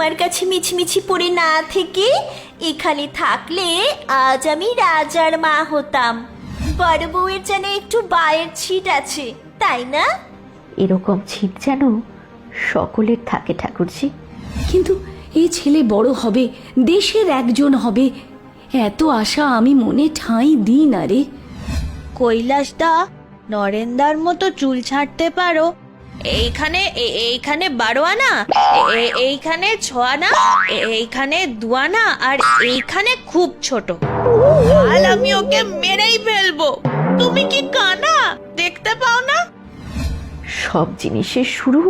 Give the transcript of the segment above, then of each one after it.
তোমার কাছে মিছিমিছি পড়ে না থেকে এখানে থাকলে আজ আমি রাজার মা হতাম। বড় বউয়ের যেন একটু বায়ের ছিট আছে, তাই না? এরকম ছিট যেন সকলের থাকে ঠাকুরজি। কিন্তু এই ছেলে বড় হবে, দেশের একজন হবে, এত আশা আমি মনে ঠাঁই দিই না রে। কৈলাসদা, নরেন্দার মতো চুল ছাঁটতে পারো? এইখানে 12 আনা, এইখানে 6 আনা, এইখানে 2 আনা, আর এইখানে খুব ছোট। কাল আমি ওকে মেরেই ফেলবো। তুমি কি কানা দেখতে পাও না? সব জিনিসের শুরু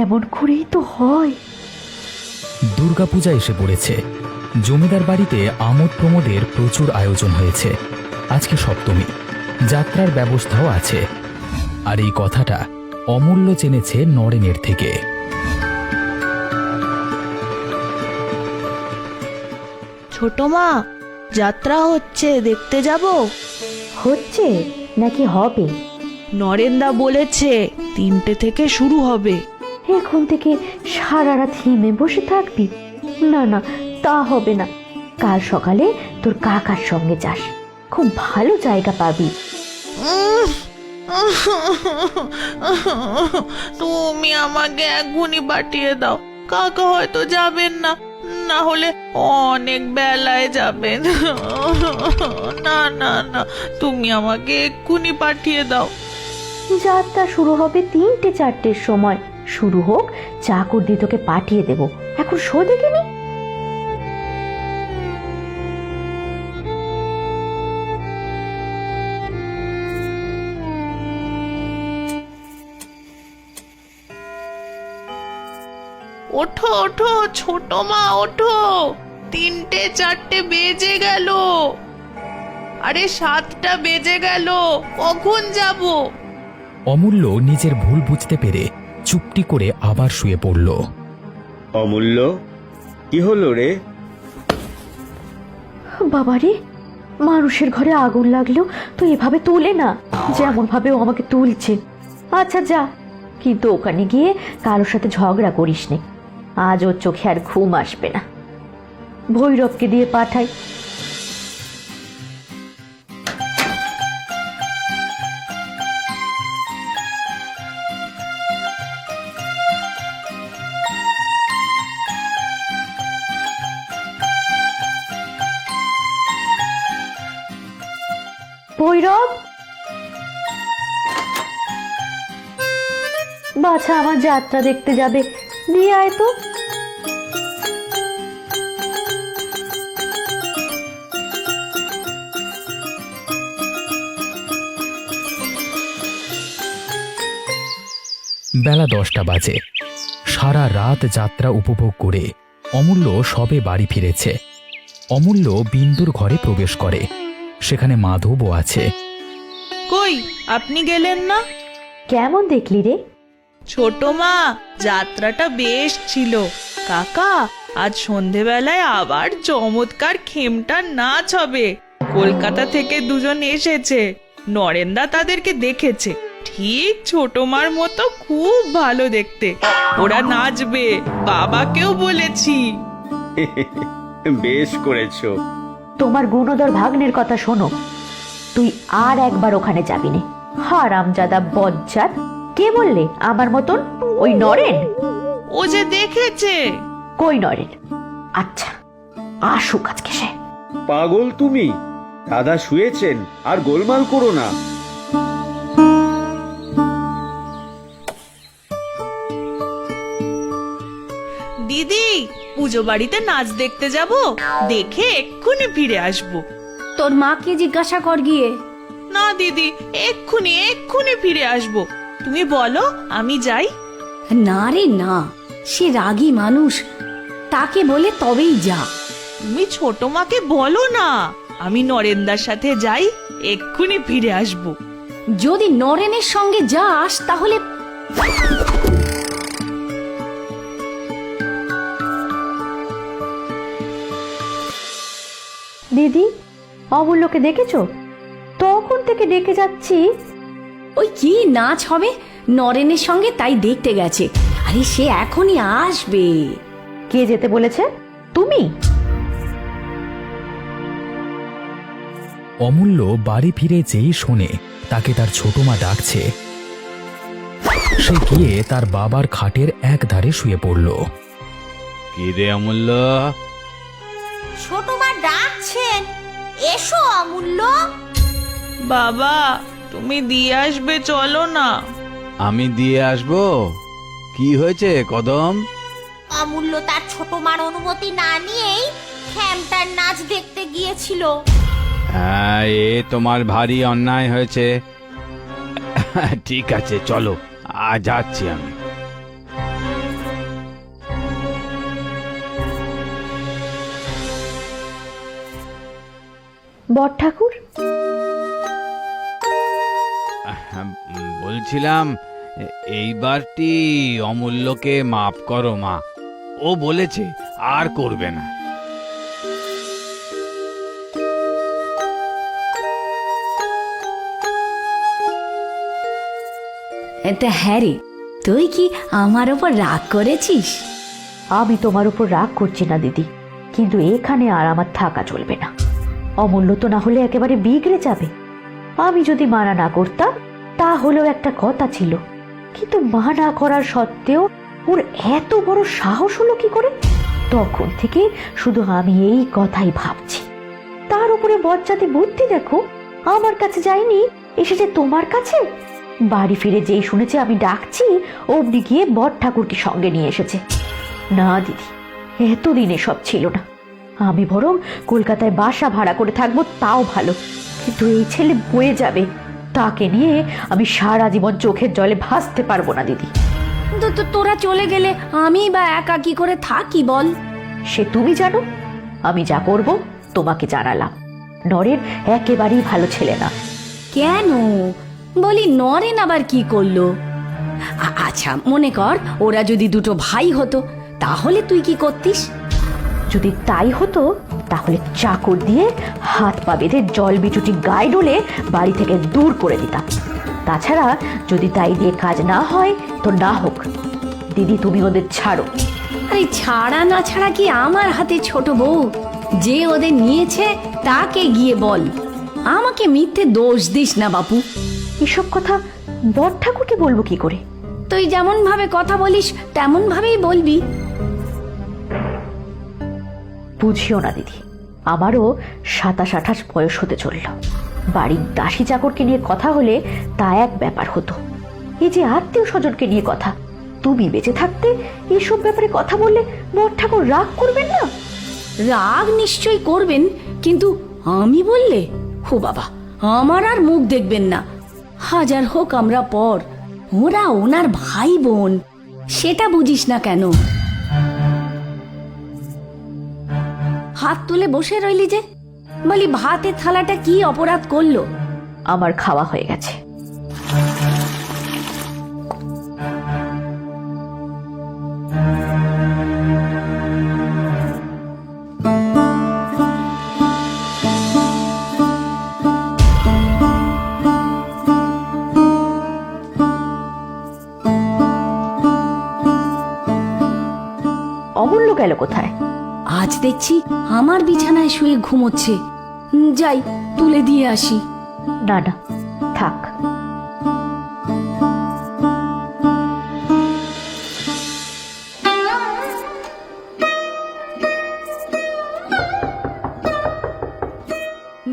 এমন করেই তো হয়। দুর্গাপূজা এসে পড়েছে। জমিদার বাড়িতে আমোদ প্রমোদের প্রচুর আয়োজন হয়েছে। আজকে সপ্তমী, যাত্রার ব্যবস্থাও আছে। আর এই কথাটা অমূল্য জেনেছে নরেনের থেকে। ছোট মা, যাত্রা হচ্ছে, দেখতে যাব? হচ্ছে নাকি হবে? নরেন্দা বলেছে 3টে থেকে শুরু হবে। এখন থেকে সারা রাত হিমে বসে থাকবি? না না, তা হবে না। কাল সকালে তোর কাকার সঙ্গে যাস, খুব ভালো জায়গা পাবি। তুমি আমাকে এখনই পাঠিয়ে দাও। কাকা হয়তো যাবেন না, না হলে অনেক বেলায় যাবেন। না না না, তুমি আমাকে এক্ষুনি পাঠিয়ে দাও। যাত্রা শুরু হবে 3টে-4টের সময়। শুরু হোক, চাকর দিয়ে তোকে পাঠিয়ে দেব। এখন শো দেখে নি। ওঠো ওঠো ছোট মা, ওঠো। 3টে-4টে বেজে গেল। আরে 7টা বেজে গেল, কখন যাব? অমূল্য নিজের ভুল বুঝতে পেরে চুপটি করে আবার শুয়ে পড়ল। অমূল্য, কি হলো রে? বাবারে, মানুষের ঘরে আগুন লাগলেও তো এভাবে তোলে না, যেমন ভাবে ও আমাকে তুলছে। আচ্ছা যা, কিন্তু ওখানে গিয়ে কারোর সাথে ঝগড়া করিস নে। আজ ওর চোখে আর ঘুম আসবে না। ভৈরবকে দিয়ে পাঠাই। ভৈরব, বাছা আমার যাত্রা দেখতে যাবে, দিয়ে আয় তো। বেলা 10টা বাজে। সারা রাত যাত্রা উপভোগ করে অমূল্য সবে বাড়ি ফিরেছে। অমূল্য বিন্দুর ঘরে প্রবেশ করে। সেখানে মাধবও আছে। কই, আপনি গেলেন না? কেমন দেখলি রে? ছোট মা, যাত্রাটা বেশ ছিল। কাকা, আজ সন্ধেবেলায় আবার চমৎকার খেমটা নাচ হবে। কলকাতা থেকে 2জন এসেছে। নরেন্দা তাদেরকে দেখেছে। ঠিক ছোট মার মতো, খুব ভালো দেখতে। ওরা নাচবে, বাবাকেও বলেছি। বেশ করেছো। তোমার গুণধর ভাগ্নের কথা শোনো, তুই আর একবার ওখানে যাবি নে। হারামজাদা বজ্জাত। কে বললে আমার মতন? ওই নরেন? ও যে দেখেছে। কই নরেন? আচ্ছা, আসুক আজকে সে। পাগল তুমি? দাদা শুয়েছেন, আর গোলমাল করো না। দিদি, পুজো বাড়িতে নাচ দেখতে যাব, দেখে এক্ষুনি ফিরে আসবো। তোর মাকে জিজ্ঞাসা কর গিয়ে। না দিদি, এক্ষুনি ফিরে আসবো। তুমি বলো, আমি যাই। না রে না, সে রাগী মানুষ, তাকে বলে তবেই যা। তুমি ছোট মাকে বলো না, আমি নরেন্দার সাথে যাই, এক্ষুনি ফিরে আসবো। যদি নরেনের সঙ্গে যাস তাহলে দিদি, অমূল্যকে দেখেছো? তখন থেকে ডেকে যাচ্ছি। ওই কি নাচ হবে নরেনের সঙ্গে, তাই দেখতে গেছে। আরে সে এখনই আসবে। কে যেতে বলেছে? তুমি? অমূল্য বাড়ি ফিরে যেই শোনে তাকে তার ছোট মা ডাকছে, সে গিয়ে তার বাবার খাটের এক ধারে শুয়ে পড়ল। কি রে অমূল্য? ছোট মা ডাকছেন, এসো অমূল্য। বাবা, তুমি দিয়ে আসবে, চলো না। আমি দিয়ে আসবো? কি হয়েছে কদম? অমূল্য তার ছোট মার অনুমতি না নিয়েই খ্যামটার নাচ দেখতে গিয়েছিল। হ্যাঁ, এ তোমার ভারী অন্যায় হয়েছে। ঠিক আছে, চলো, আজ যাচ্ছি আমি। বড় ঠাকুর, বলছিলাম, এইবারটি অমূল্যকে মাফ করো মা। ও বলেছে আর করবে না। তা হ্যাঁ রে, তুই কি আমার ওপর রাগ করেছিস? আমি তোমার উপর রাগ করছি না দিদি, কিন্তু এখানে আর আমার থাকা চলবে না। অমূল্য তো না হলে একেবারে বিগড়ে যাবে। আমি যদি মানা না করতাম তাহলেও একটা কথা ছিল, কিন্তু মানা করার সত্ত্বেও ওর এত বড় সাহস হলো কি করে? তখন থেকে শুধু আমি এই কথাই ভাবছি। তার উপরে বজ্জাতি বুদ্ধি দেখো, আমার কাছে যায়নি, এসেছে তোমার কাছে। বাড়ি ফিরে যেই শুনেছে আমি ডাকছি, অমনি গিয়ে বড় ঠাকুরকে সঙ্গে নিয়ে এসেছে। না দিদি, এতদিন এসব ছিল না। আমি বরং কলকাতায় বাসা ভাড়া করে থাকবো, তাও ভালো। কিন্তু এই ছেলে বয়ে যাবে, তাকে নিয়ে আমি সারা জীবন চোখের জলে ভাসতে পারবো না দিদি। তোরা চলে গেলে আমি বা একা কি করে থাকি বল? সে তুমি জানো, আমি যা করব তোমাকে জানালাম। নরেন একেবারেই ভালো ছেলে না। কেন বলি, নরেন আবার কি করলো? আচ্ছা, মনে কর ওরা যদি দুটো ভাই হতো, তাহলে তুই কি করতিস? যদি তাই হতো তাহলে চাকর দিয়ে হাত পা বেঁধে জল বিচুটি গায়ে ডলে বাড়ি থেকে দূর করে দিতাম। তাছাড়া যদি তাই দিয়ে কাজ না হয় তো না হোক। দিদি, তুমি ওদের ছাড়ো। আরে ছাড়া না ছাড়া কি আমার হাতে, ছোট বউ? যে ওদের নিয়েছে তাকে গিয়ে বল। আমাকে মিথ্যে দোষ দিস না বাপু। এসব কথা বড় ঠাকুরকে বলবো কি করে? তুই যেমন ভাবে কথা বলিস তেমন ভাবেই বলবি। বুঝিও না দিদি, আমারও 27-28 বয়স হতে চলল। বাড়ির দাসী চাকরকে নিয়ে কথা হলে তা এক ব্যাপার হতো। এই যে আত্মীয় স্বজনকে নিয়ে কথা, তুমি বেঁচে থাকতে এসব ব্যাপারে কথা বললে বড় ঠাকুর রাগ করবেন না? রাগ নিশ্চয়ই করবেন, কিন্তু আমি বললে হো বাবা, আমার আর মুখ দেখবেন না। হাজার হোক আমরা পর, ওরা ওনার ভাই বোন, সেটা বুঝিস না কেন? হাত তুলে বসে রইলি যে, বলি ভাতের থালাটা কি অপরাধ করলো? আমার খাওয়া হয়ে গেছে। অমূল্য গেল কোথায়? আজ দেখছি আমার বিছানায় শুয়ে ঘুমোচ্ছে। যাই তুলে দিয়ে আসি। না না, থাক।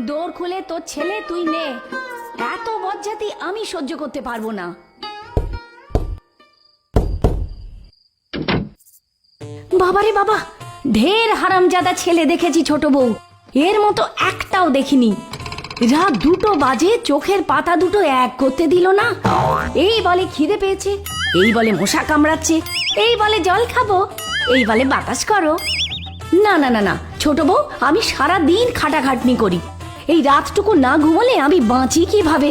দৌড় খুলে তোর ছেলে তুই নে, এত বজ্জাতি আমি সহ্য করতে পারবো না। বাবারে বাবা, ঢের হারামজাদা ছেলে দেখেছি ছোট বউ, এর মতো একটাও দেখিনি। রাত 2টো বাজে চোখের পাতা দুটো এক করতে দিল না। এই বলে খিদে পেয়েছে, এই বলে মশা কামড়াচ্ছে, এই বলে জল খাবো, এই বলে বাতাস করো। না না না না ছোট বউ, আমি সারা দিন খাটাখাটনি করি, এই রাতটুকু না ঘুমোলে আমি বাঁচি কিভাবে?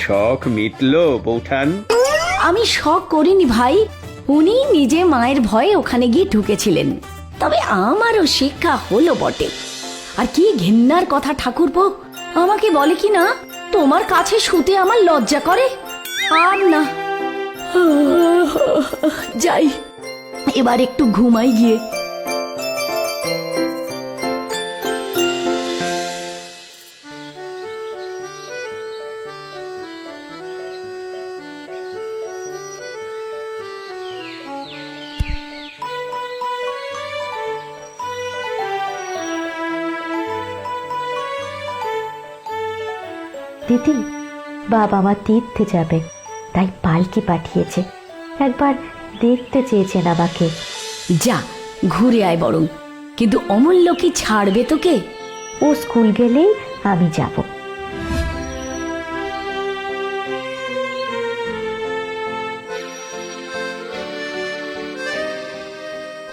শখ মিটলো বৌঠান? আমি শখ করিনি ভাই, উনি নিজে মায়ের ভয়ে ওখানে গিয়ে ঢুকেছিলেন। তবে আমারও শিক্ষা হলো বটে। আর কি ঘেন্নার কথা ঠাকুরপো, আমাকে বলে কি না তোমার কাছে শুতে আমার লজ্জা করে। আর না, যাই এবার একটু ঘুমাই গিয়ে। দিদি, বাবা মা তীর্থে যাবে, তাই পালকি পাঠিয়েছে। একবার দেখতে চেয়েছেন আমাকে। যা ঘুরে আয় বরং, কিন্তু অমূল্য কি ছাড়বে তোকে? ও স্কুল গেলেই আমি যাব।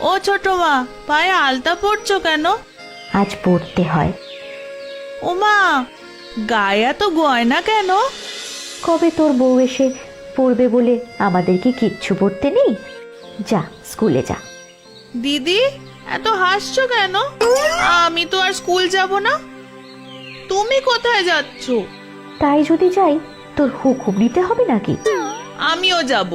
ও ছোট মা, পায়ে আলতা পরছো কেন? আজ পড়তে হয়। ওমা, গায়ে এত গয়না কেন? কবে তোর বউ এসে পড়বে বলে আমাদের কি কিচ্ছু পড়তে নেই? যা স্কুলে যা। দিদি, এত হাসছো কেন? আমি তো আর স্কুল যাব না। তুমি কোথায় যাচ্ছ? তাই যদি যাই, তোর হুকুম নিতে হবে নাকি? আমিও যাব।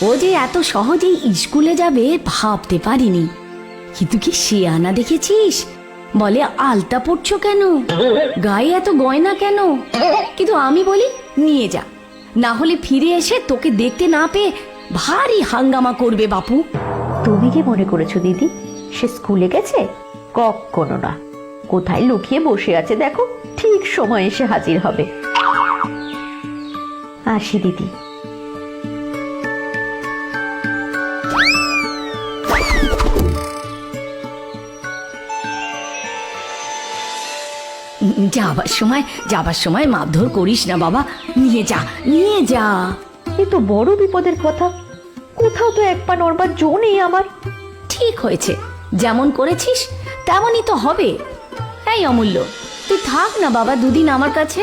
ও যে এত সহজেই স্কুলে যাবে ভাবতে পারিনি। কিন্তু কি শিয়ানা দেখেছিস? বলে আলতা পড়ছো কেন, গায়ে এত গয়না কেন? কিন্তু আমি বলি নিয়ে যা, না হলে ফিরে এসে তোকে দেখতে না পেয়ে ভারী হাঙ্গামা করবে বাপু। তুমি কি মনে করেছো দিদি সে স্কুলে গেছে? কখনো না। কোথায় লুকিয়ে বসে আছে দেখো, ঠিক সময় এসে হাজির হবে। আসি দিদি। যাবার সময় মারধর করিস না বাবা, নিয়ে যা নিয়ে যা। এ তো বড় বিপদের কথা। কোথাও তো এক পা নড়বার জো নেই আমার। ঠিক হয়েছে, যেমন করেছিস তেমনই তো হবে। এই অমূল্য, তুই থাক না বাবা দুদিন আমার কাছে।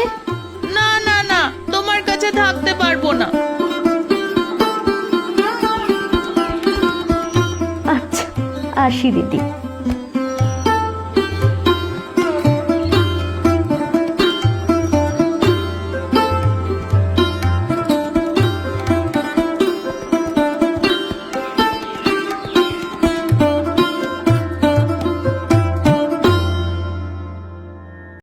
না না না, তোমার কাছে থাকতে পারবো না। আচ্ছা, আসি দিদি।